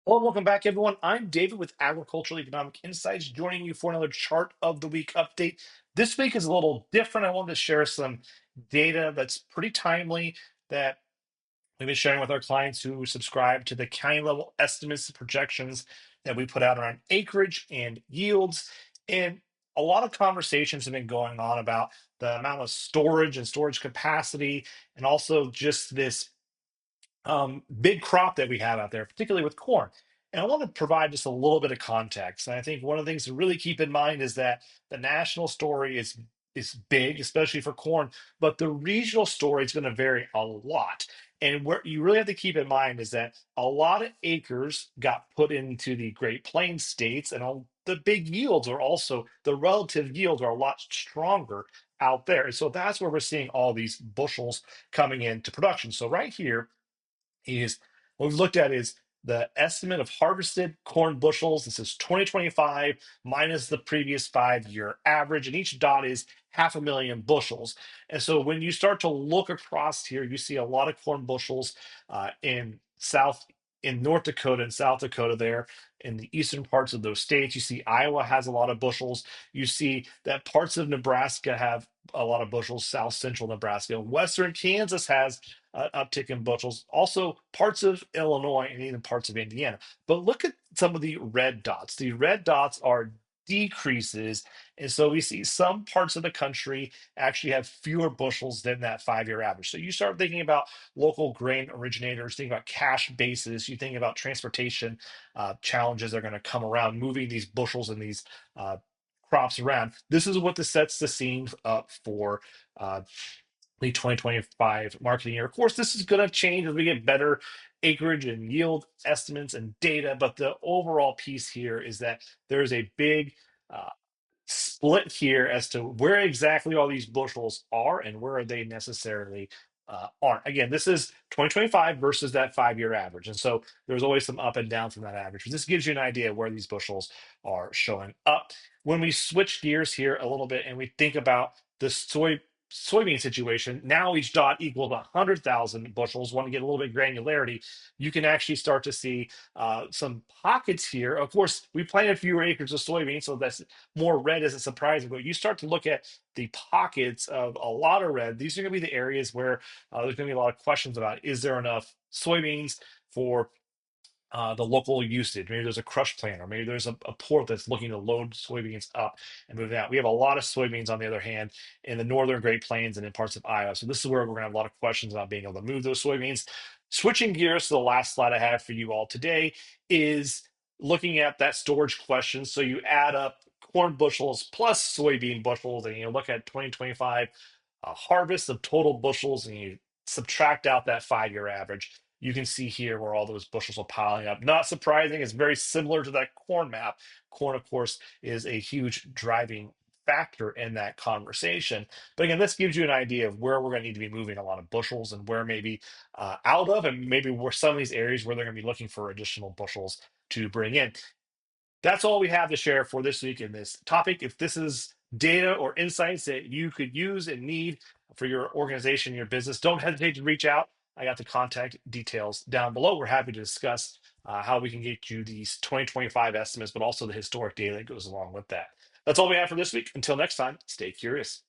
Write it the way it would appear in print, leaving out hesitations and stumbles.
Well, welcome back, everyone. I'm David with Agricultural Economic Insights, joining you for another chart of the week update. This week is a little different. I wanted to share some data that's pretty timely that we've been sharing with our clients who subscribe to the county level estimates and projections that we put out around acreage and yields. And a lot of conversations have been going on about the amount of storage and storage capacity, and also just this big crop that we have out there, particularly with corn. And I want to provide just a little bit of context. And I think one of the things to really keep in mind is that the national story is big, especially for corn, but the regional story is going to vary a lot. And what you really have to keep in mind is that a lot of acres got put into the Great Plains states, and all the big yields are also the relative yields are a lot stronger out there. And so that's where we're seeing all these bushels coming into production. So right here is what we've looked at is the estimate of harvested corn bushels. This is 2025 minus the previous 5-year average, and each dot is 500,000 bushels. And so when you start to look across here, you see a lot of corn bushels in North Dakota and South Dakota there in the eastern parts of those states. You see Iowa has a lot of bushels. You see that parts of Nebraska have a lot of bushels, south central Nebraska. Western Kansas has uptick in bushels. Also, parts of Illinois and even parts of Indiana. But look at some of the red dots. The red dots are decreases. And so we see some parts of the country actually have fewer bushels than that 5-year average. So you start thinking about local grain originators, think about cash basis, you think about transportation challenges that are going to come around moving these bushels and these crops around. This is what this sets the scene up for the 2025 marketing year. Of course, this is going to change as we get better acreage and yield estimates and data, but the overall piece here is that there is a big uh, split here as to where exactly all these bushels are and where are they necessarily aren't. Again, this is 2025 versus that 5-year average. And so there's always some up and down from that average. But this gives you an idea of where these bushels are showing up. When we switch gears here a little bit and we think about the soybean situation, now each dot equals 100,000 bushels. Want to get a little bit granularity, you can actually start to see some pockets here. Of course, we planted fewer acres of soybeans, so that's more red isn't surprising, but you start to look at the pockets of a lot of red. These are going to be the areas where there's going to be a lot of questions about, is there enough soybeans for the local usage? Maybe there's a crush plant, or maybe there's a port that's looking to load soybeans up and move out. We have a lot of soybeans, on the other hand, in the northern Great Plains and in parts of Iowa. So this is where we're going to have a lot of questions about being able to move those soybeans. Switching gears to the last slide I have for you all today is looking at that storage question. So you add up corn bushels plus soybean bushels, and you look at 2025 harvest of total bushels, and you subtract out that 5-year average. You can see here where all those bushels are piling up. Not surprising, it's very similar to that corn map. Corn, of course, is a huge driving factor in that conversation. But again, this gives you an idea of where we're going to need to be moving a lot of bushels, and where maybe out of, and maybe where some of these areas where they're going to be looking for additional bushels to bring in. That's all we have to share for this week in this topic. If this is data or insights that you could use and need for your organization, your business, don't hesitate to reach out. I got the contact details down below. We're happy to discuss how we can get you these 2025 estimates, but also the historic data that goes along with that. That's all we have for this week. Until next time, stay curious.